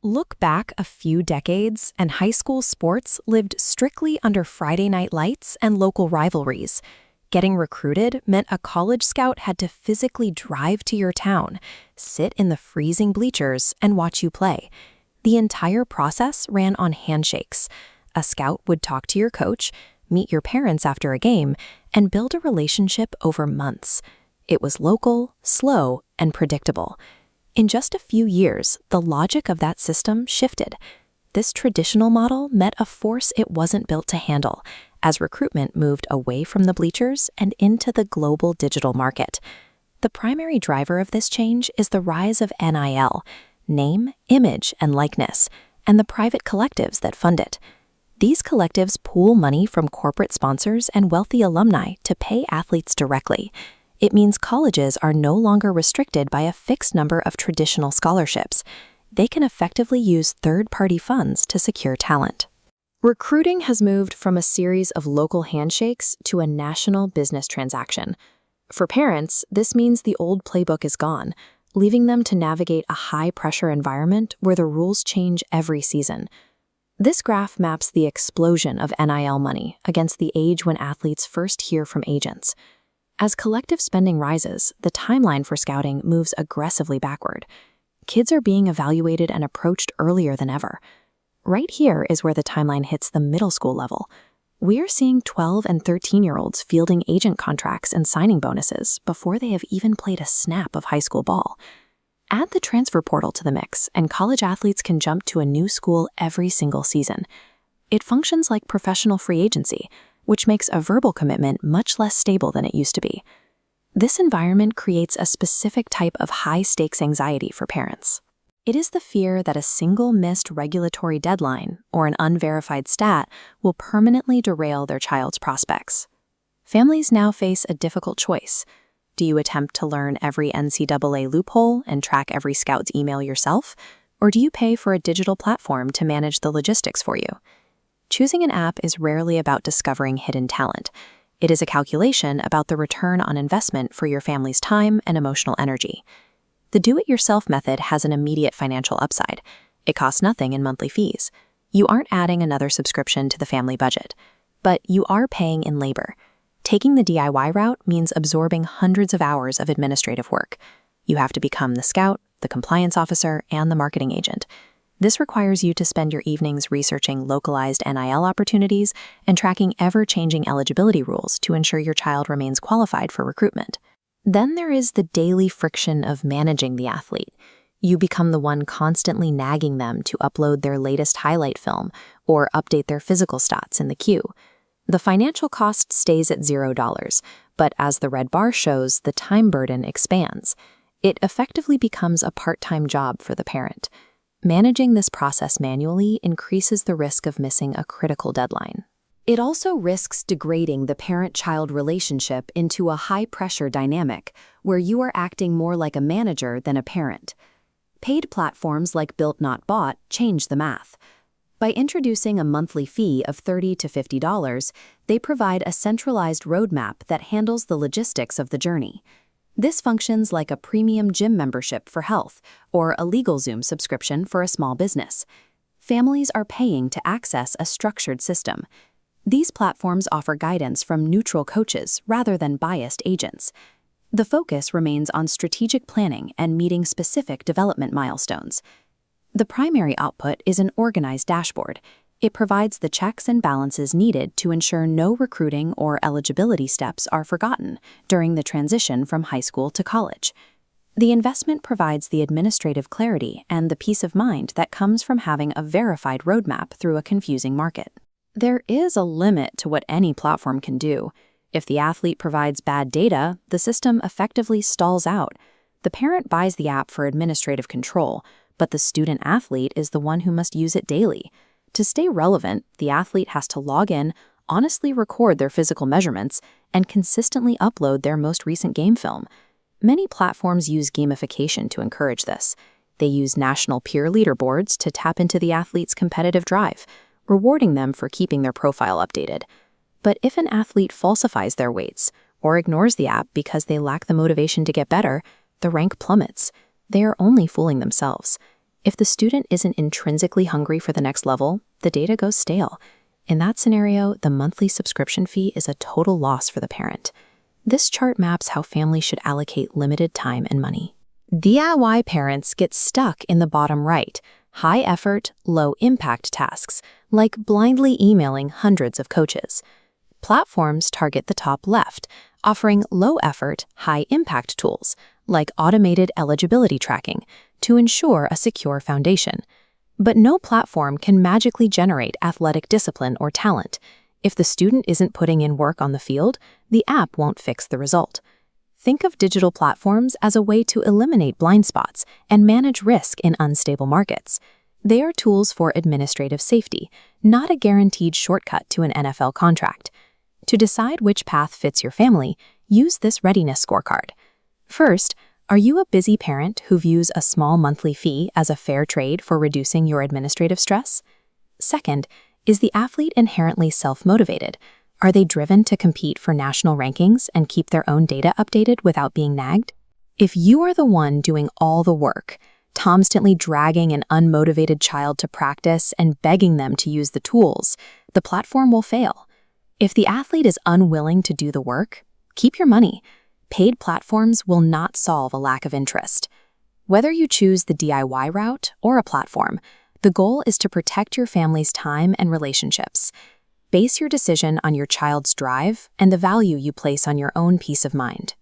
Look back a few decades, and high school sports lived strictly under Friday night lights and local rivalries. Getting recruited meant a college scout had to physically drive to your town, sit in the freezing bleachers, and watch you play. The entire process ran on handshakes. A scout would talk to your coach, meet your parents after a game, and build a relationship over months. It was local, slow, and predictable. In just a few years, the logic of that system shifted. This traditional model met a force it wasn't built to handle, as recruitment moved away from the bleachers and into the global digital market. The primary driver of this change is the rise of NIL, name, image, and likeness, and the private collectives that fund it. These collectives pool money from corporate sponsors and wealthy alumni to pay athletes directly. It means colleges are no longer restricted by a fixed number of traditional scholarships. They can effectively use third-party funds to secure talent. Recruiting has moved from a series of local handshakes to a national business transaction. For parents, this means the old playbook is gone, leaving them to navigate a high-pressure environment where the rules change every season. This graph maps the explosion of NIL money against the age when athletes first hear from agents. As collective spending rises, the timeline for scouting moves aggressively backward. Kids are being evaluated and approached earlier than ever. Right here is where the timeline hits the middle school level. We are seeing 12 and 13-year-olds fielding agent contracts and signing bonuses before they have even played a snap of high school ball. Add the transfer portal to the mix, and college athletes can jump to a new school every single season. It functions like professional free agency, which makes a verbal commitment much less stable than it used to be. This environment creates a specific type of high-stakes anxiety for parents. It is the fear that a single missed regulatory deadline or an unverified stat will permanently derail their child's prospects. Families now face a difficult choice. Do you attempt to learn every NCAA loophole and track every scout's email yourself, or do you pay for a digital platform to manage the logistics for you? Choosing an app is rarely about discovering hidden talent. It is a calculation about the return on investment for your family's time and emotional energy. The do-it-yourself method has an immediate financial upside. It costs nothing in monthly fees. You aren't adding another subscription to the family budget, but you are paying in labor. Taking the DIY route means absorbing hundreds of hours of administrative work. You have to become the scout, the compliance officer, and the marketing agent. This requires you to spend your evenings researching localized NIL opportunities and tracking ever-changing eligibility rules to ensure your child remains qualified for recruitment. Then there is the daily friction of managing the athlete. You become the one constantly nagging them to upload their latest highlight film or update their physical stats in the queue. The financial cost stays at $0, but as the red bar shows, the time burden expands. It effectively becomes a part-time job for the parent. Managing this process manually increases the risk of missing a critical deadline. It also risks degrading the parent-child relationship into a high-pressure dynamic where you are acting more like a manager than a parent. Paid platforms like Built Not Bought change the math. By introducing a monthly fee of $30 to $50, they provide a centralized roadmap that handles the logistics of the journey. This functions like a premium gym membership for health or a LegalZoom subscription for a small business. Families are paying to access a structured system. These platforms offer guidance from neutral coaches rather than biased agents. The focus remains on strategic planning and meeting specific development milestones. The primary output is an organized dashboard. It provides the checks and balances needed to ensure no recruiting or eligibility steps are forgotten during the transition from high school to college. The investment provides the administrative clarity and the peace of mind that comes from having a verified roadmap through a confusing market. There is a limit to what any platform can do. If the athlete provides bad data, the system effectively stalls out. The parent buys the app for administrative control, but the student-athlete is the one who must use it daily. To stay relevant, the athlete has to log in, honestly record their physical measurements, and consistently upload their most recent game film. Many platforms use gamification to encourage this. They use national peer leaderboards to tap into the athlete's competitive drive, rewarding them for keeping their profile updated. But if an athlete falsifies their weights or ignores the app because they lack the motivation to get better, the rank plummets. They are only fooling themselves. If the student isn't intrinsically hungry for the next level, the data goes stale. In that scenario, the monthly subscription fee is a total loss for the parent. This chart maps how families should allocate limited time and money. DIY parents get stuck in the bottom right, high-effort, low-impact tasks, like blindly emailing hundreds of coaches. Platforms target the top left, offering low-effort, high-impact tools, like automated eligibility tracking, to ensure a secure foundation. But no platform can magically generate athletic discipline or talent. If the student isn't putting in work on the field, the app won't fix the result. Think of digital platforms as a way to eliminate blind spots and manage risk in unstable markets. They are tools for administrative safety, not a guaranteed shortcut to an NFL contract. To decide which path fits your family, use this readiness scorecard. First, are you a busy parent who views a small monthly fee as a fair trade for reducing your administrative stress? Second, is the athlete inherently self-motivated? Are they driven to compete for national rankings and keep their own data updated without being nagged? If you are the one doing all the work, constantly dragging an unmotivated child to practice and begging them to use the tools, the platform will fail. If the athlete is unwilling to do the work, keep your money. Paid platforms will not solve a lack of interest. Whether you choose the DIY route or a platform, the goal is to protect your family's time and relationships. Base your decision on your child's drive and the value you place on your own peace of mind.